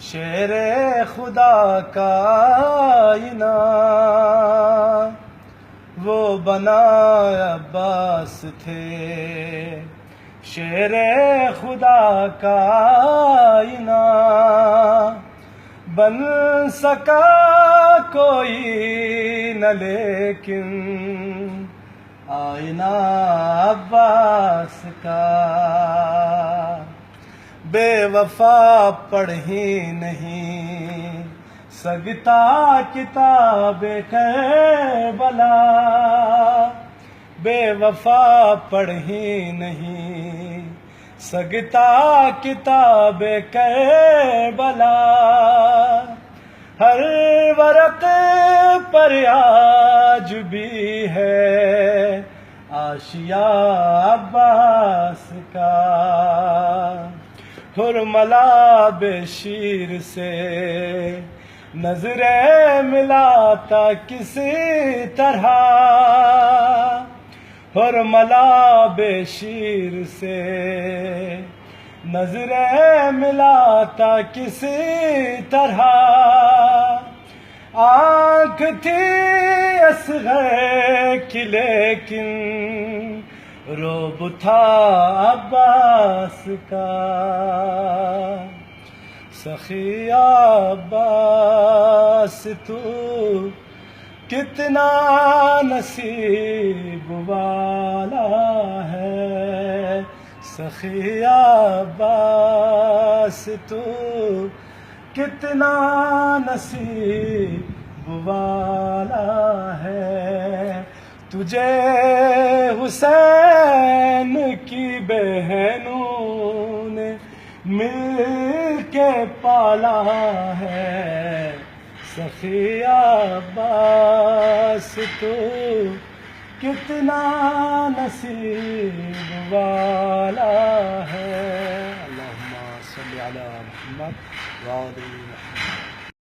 شیر خدا کا آئینہ وہ بنا عباس تھے، شیر خدا کا آئینہ بن سکا کوئی نہ لیکن آئینہ عباس کا۔ بے وفا پڑھی نہیں سگتا کتاب کربلا، بے وفا پڑھی نہیں سگتا کتاب کربلا، ہر ورق پر آج بھی ہے حاشیہ عباس کا۔ حرملہ بے شیر سے نظریں ملاتا کسی طرح، حرملہ بے شیر سے نظریں ملاتا کسی طرح، آنکھ تھی اصغر کی لیکن روب تھا عباس کا۔ سخی عباس تو کتنا نصیب والا ہے، سخی عباس تو کتنا نصیب والا ہے، تجھے حسین کی بہنوں نے مل کے پالا ہے، سخی عباس تو کتنا نصیب والا ہے۔ اللہم صلی علی محمد وآل محمد۔